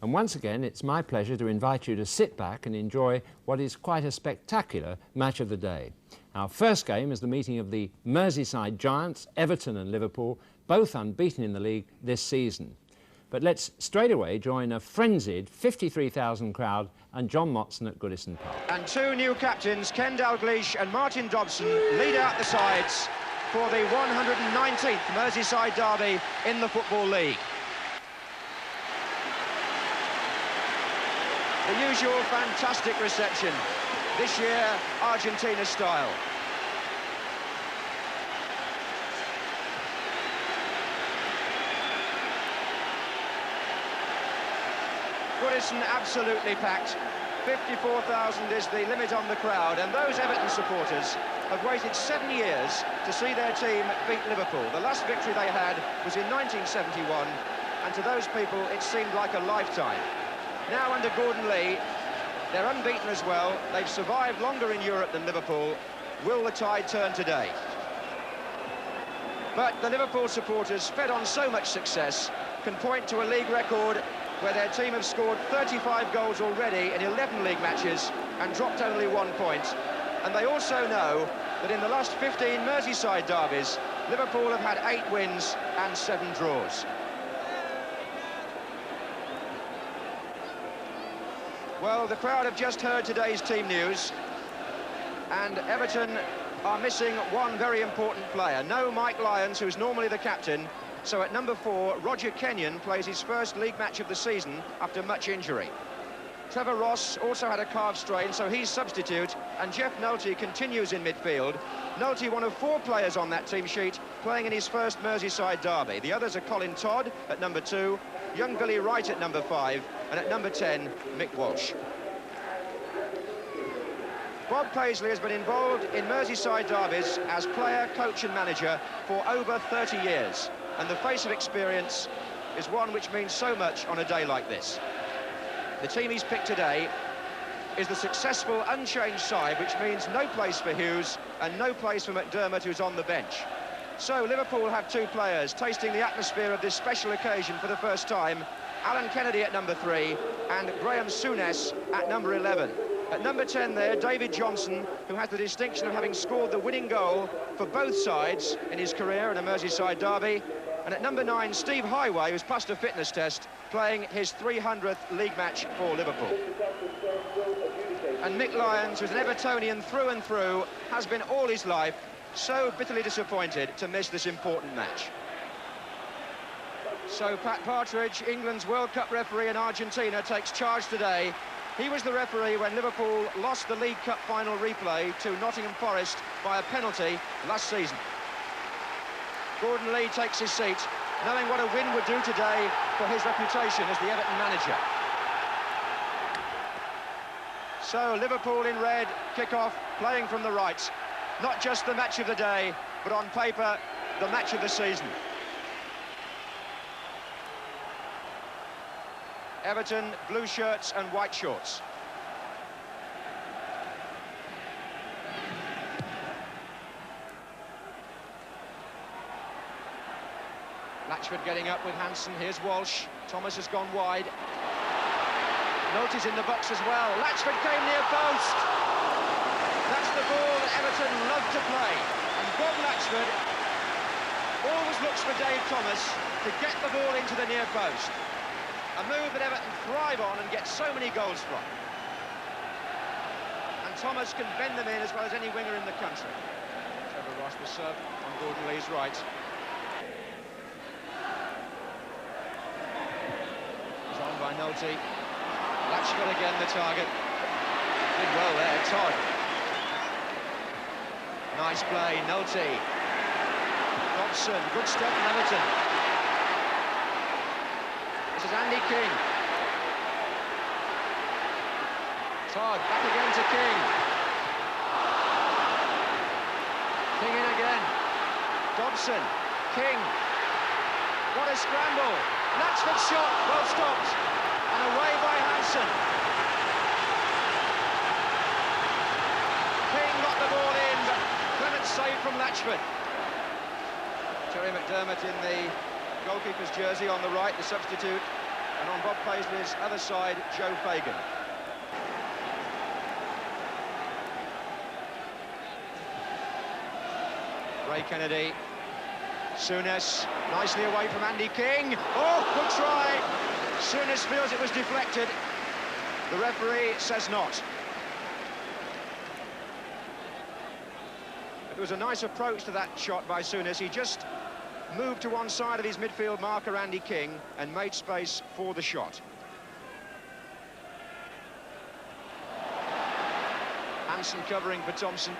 And once again, it's my pleasure to invite you to sit back and enjoy what is quite a spectacular match of the day. Our first game is the meeting of the Merseyside giants, Everton and Liverpool, both unbeaten in the league this season. But let's straight away join a frenzied 53,000 crowd and John Motson at Goodison Park. And two new captains, Ken Daglish and Martin Dobson, lead out the sides for the 119th Merseyside derby in the Football League. The usual fantastic reception, this year Argentina style. Goodison absolutely packed. 54,000 is the limit on the crowd, and those Everton supporters have waited 7 years to see their team beat Liverpool. The last victory they had was in 1971, and to those people it seemed like a lifetime. Now under Gordon Lee, they're unbeaten as well. They've survived longer in Europe than Liverpool. Will the tide turn today? But the Liverpool supporters, fed on so much success, can point to a league record where their team have scored 35 goals already in 11 league matches and dropped only 1 point. And they also know that in the last 15 Merseyside derbies, Liverpool have had 8 wins and 7 draws. Well, the crowd have just heard today's team news, and Everton are missing one very important player. No Mike Lyons, who's normally the captain, so at number 4, Roger Kenyon plays his first league match of the season after much injury. Trevor Ross also had a calf strain, so he's substitute, and Geoff Nulty continues in midfield. Nulty, one of 4 players on that team sheet, playing in his first Merseyside derby. The others are Colin Todd at number 2, young Billy Wright at number 5, and at number 10, Micky Walsh. Bob Paisley has been involved in Merseyside derbies as player, coach and manager for over 30 years. And the face of experience is one which means so much on a day like this. The team he's picked today is the successful unchanged side, which means no place for Hughes and no place for McDermott, who's on the bench. So Liverpool have 2 players tasting the atmosphere of this special occasion for the first time. Alan Kennedy at number 3 and Graeme Souness at number 11. At number 10 there, David Johnson, who has the distinction of having scored the winning goal for both sides in his career in a Merseyside derby. And at number 9, Steve Heighway, who's passed a fitness test, playing his 300th league match for Liverpool. And Mick Lyons, who's an Evertonian through and through, has been all his life so bitterly disappointed to miss this important match. So Pat Partridge, England's World Cup referee in Argentina, takes charge today. He was the referee when Liverpool lost the League Cup final replay to Nottingham Forest by a penalty last season. Gordon Lee takes his seat, knowing what a win would do today for his reputation as the Everton manager. So Liverpool in red, kick-off, playing from the right. Not just the match of the day, but on paper, the match of the season. Everton, blue shirts and white shorts. Latchford getting up with Hansen. Here's Walsh. Thomas has gone wide. Nulty's in the box as well. Latchford came near post. That's the ball that Everton love to play. And Bob Latchford always looks for Dave Thomas to get the ball into the near post. A move that Everton thrive on and get so many goals from. And Thomas can bend them in as well as any winger in the country. Trevor Ross will serve on Gordon Lee's right. He's on by Nulty. Latchford again, the target. Did well there, Todd. Nice play, Nulty. Dobson, good step from Everton. This is Andy King. Todd, back again to King. King in again. Dobson, King. What a scramble. Latchford's shot, well stopped. And away by Hansen. King got the ball in, but Clemence saved from Latchford. Terry McDermott in the goalkeeper's jersey on the right, the substitute. And on Bob Paisley's other side, Joe Fagan. Ray Kennedy. Souness, nicely away from Andy King. Oh, good try. Souness feels it was deflected. The referee says not. It was a nice approach to that shot by Souness. He just moved to one side of his midfield marker, Andy King, and made space for the shot. Hansen covering for Thompson.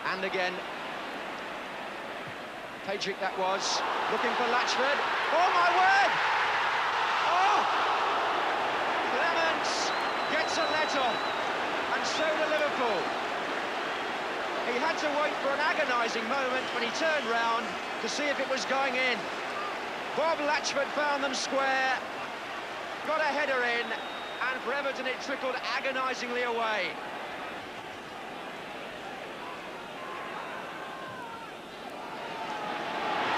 And again. Pejic that was, looking for Latchford. Oh, my word! Oh! Clemence gets a let-off, and so do Liverpool. He had to wait for an agonising moment when he turned round to see if it was going in. Bob Latchford found them square, got a header in, and for Everton it trickled agonisingly away.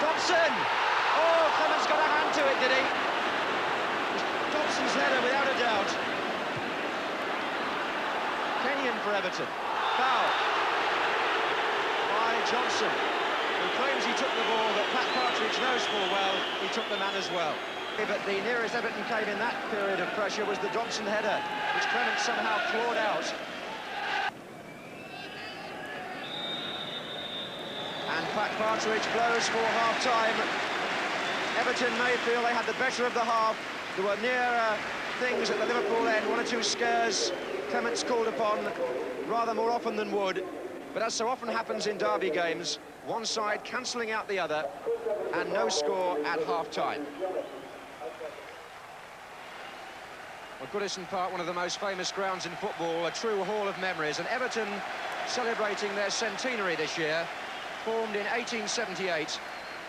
Dobson! Oh, Clemence got a hand to it, did he? Dobson's header, without a doubt. Kenyon for Everton. Foul by Johnson, who claims he took the ball, but Pat Partridge knows full well he took the man as well. But the nearest Everton came in that period of pressure was the Dobson header, which Clemence somehow clawed out. And Pat Partridge blows for half-time. Everton may feel they had the better of the half. There were nearer things at the Liverpool end, one or two scares Clemence called upon rather more often than would. But as so often happens in derby games, one side cancelling out the other, and no score at half-time. Well, Goodison Park, one of the most famous grounds in football, a true hall of memories, and Everton celebrating their centenary this year. Formed in 1878,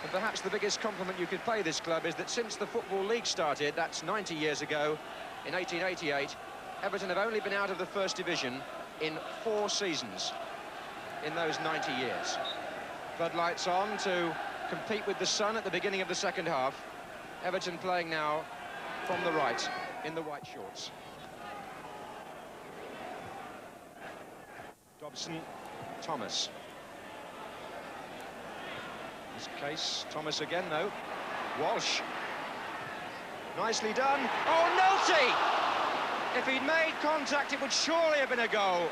and perhaps the biggest compliment you could pay this club is that since the Football League started, that's 90 years ago, in 1888, Everton have only been out of the First Division in 4 seasons in those 90 years. Floodlights on to compete with the sun at the beginning of the second half. Everton playing now from the right, in the white shorts. Dobson, Thomas. In this case, Thomas again, though. Walsh. Nicely done. Oh, Nulty! If he'd made contact, it would surely have been a goal.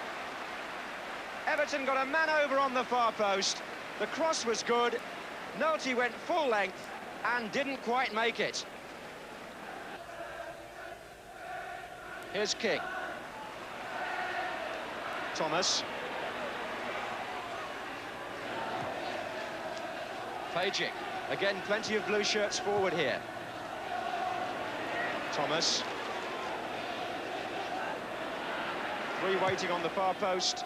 Everton got a man over on the far post. The cross was good. Nulty went full length and didn't quite make it. Here's King. Thomas. Pejic. Again, plenty of blue shirts forward here. Thomas. 3 waiting on the far post.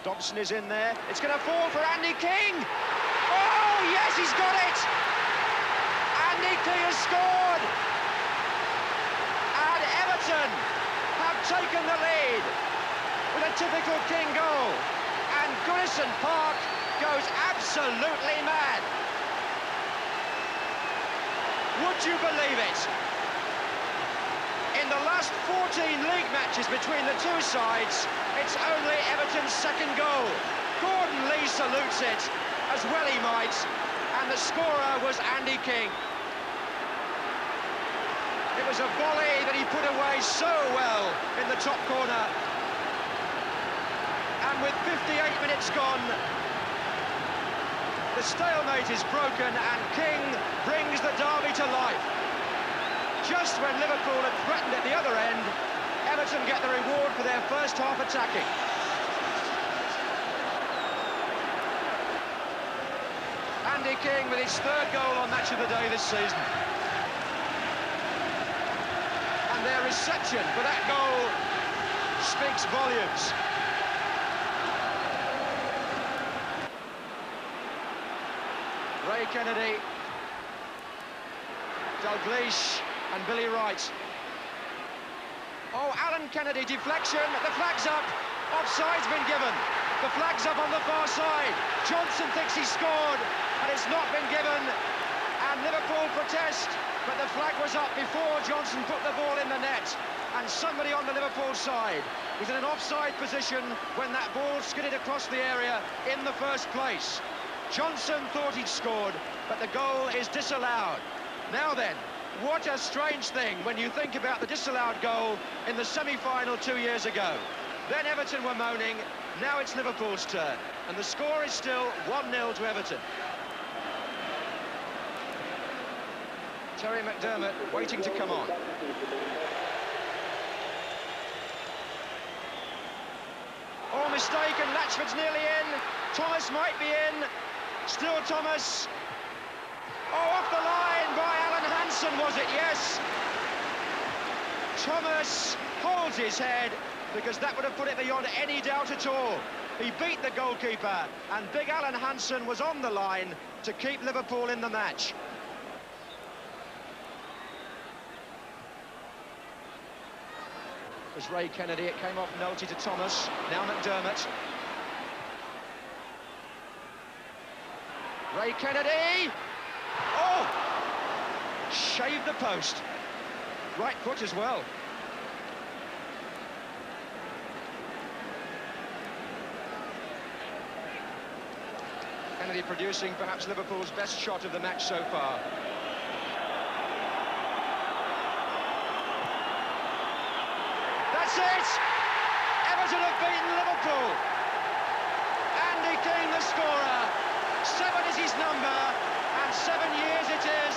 Dobson is in there. It's going to fall for Andy King. Oh, yes, he's got it. Andy King has scored. And Everton have taken the lead with a typical King goal. And Goodison Park goes absolutely mad. Would you believe it? In the last 14 league matches between the two sides, it's only Everton's second goal. Gordon Lee salutes it, as well he might, and the scorer was Andy King. It was a volley that he put away so well in the top corner. And with 58 minutes gone, the stalemate is broken and King brings the derby to life. Just when Liverpool had threatened at the other end, Everton get the reward for their first half attacking. Andy King with his 3rd goal on Match of the Day this season. And their reception for that goal speaks volumes. Ray Kennedy, Daglish and Billy Wright. Oh, Alan Kennedy, deflection, the flag's up, offside's been given. The flag's up on the far side. Johnson thinks he scored, and it's not been given. And and Liverpool protest, but the flag was up before Johnson put the ball in the net, and somebody on the Liverpool side was in an offside position when that ball skidded across the area in the first place. Johnson thought he'd scored, but the goal is disallowed. Now then, what a strange thing when you think about the disallowed goal in the semi-final 2 years ago. Then Everton were moaning, now it's Liverpool's turn, and the score is still 1-0 to Everton. Terry McDermott waiting to come on. Oh, mistake, and Latchford's nearly in. Thomas might be in. Still Thomas. Oh, off the line by Alan Hansen, was it? Yes. Thomas holds his head, because that would have put it beyond any doubt at all. He beat the goalkeeper, and big Alan Hansen was on the line to keep Liverpool in the match. It was Ray Kennedy, it came off Nulty to Thomas, now McDermott. Ray Kennedy! Oh! Shaved the post. Right foot as well. Kennedy producing perhaps Liverpool's best shot of the match so far. That's it! Everton have beaten Liverpool. Andy King, the scorer. 7 is his number, and 7 years it is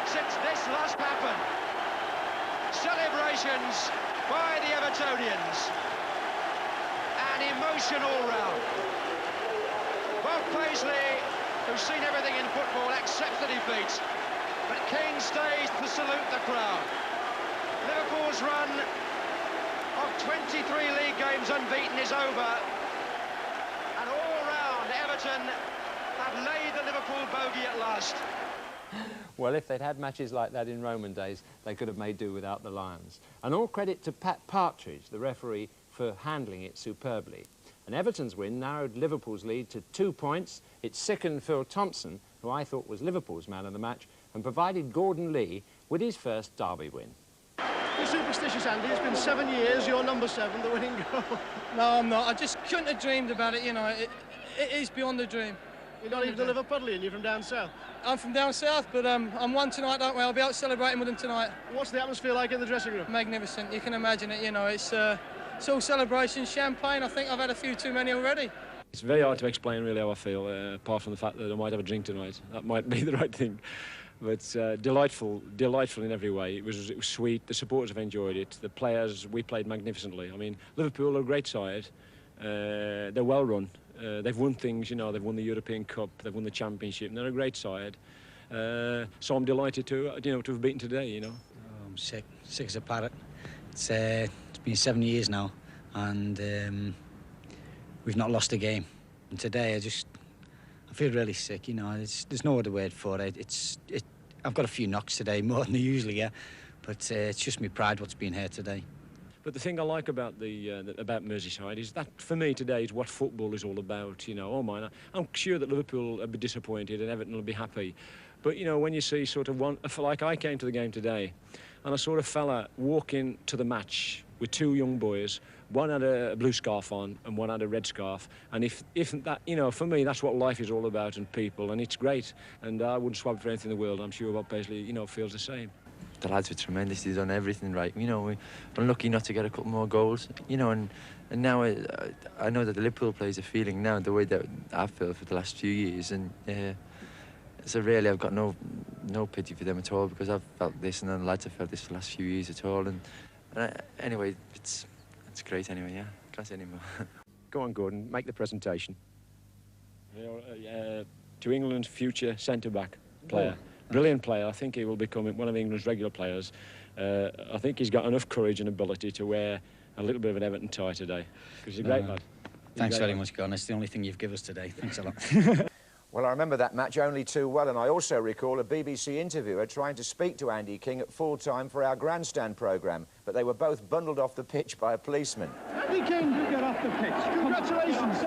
since this last happened. Celebrations by the Evertonians. And emotion all round. Bob Paisley, who's seen everything in football, accepts the defeat, but King stays to salute the crowd. Liverpool's run of 23 league games unbeaten is over, and all round Everton have laid the Liverpool bogey at last. Well, if they'd had matches like that in Roman days, they could have made do without the Lions. And all credit to Pat Partridge, the referee, for handling it superbly. And Everton's win narrowed Liverpool's lead to 2 points. It sickened Phil Thompson, who I thought was Liverpool's man of the match, and provided Gordon Lee with his first derby win. You're superstitious, Andy. It's been 7 years, you're number 7, the winning goal. No, I'm not. I just couldn't have dreamed about it, you know. It is beyond a dream. You're not even a Liverpudlian, you're from down south. I'm from down south, but I'm one tonight, don't we? I'll be out celebrating with them tonight. What's the atmosphere like in the dressing room? Magnificent. You can imagine it, you know. It's all celebration, champagne. I think I've had a few too many already. It's very hard to explain really how I feel, apart from the fact that I might have a drink tonight. That might be the right thing. But delightful in every way. It was sweet. The supporters have enjoyed it. The players, we played magnificently. I mean, Liverpool are a great side. They're well run. They've won things, you know. They've won the European Cup. They've won the Championship. And they're a great side. So I'm delighted to have beaten today. You know. Oh, I'm sick as a parrot. It's been 7 years now, and we've not lost a game. And today I feel really sick, you know. There's no other word for it. I've got a few knocks today, more than I usually get, but it's just my pride what's been here today. But the thing I like about about Merseyside is that for me today is what football is all about. You know, I'm sure that Liverpool will be disappointed and Everton will be happy. But you know, when you see sort of like I came to the game today, and I saw a fella walking to the match with 2 young boys. One had a blue scarf on and one had a red scarf. And if that, you know, for me, that's what life is all about, and people, and it's great. And I wouldn't swap for anything in the world. I'm sure Bob Paisley, you know, feels the same. The lads were tremendous. They've done everything right. You know, we're unlucky not to get a couple more goals. You know, and now I know that the Liverpool players are feeling now the way that I feel for the last few years. And so really, I've got no pity for them at all, because I've felt this, and then the lads have felt this for the last few years at all. And anyway, it's great anyway. Yeah, can't say anymore. Go on, Gordon, make the presentation. You know, to England's future centre-back player. Brilliant player. I think he will become one of England's regular players. I think he's got enough courage and ability to wear a little bit of an Everton tie today, because he's a great lad. Thanks very much, Gordon. It's the only thing you've given us today. Thanks a lot. Well, I remember that match only too well, and I also recall a BBC interviewer trying to speak to Andy King at full time for our grandstand programme, but they were both bundled off the pitch by a policeman. Andy King did get off the pitch. Congratulations.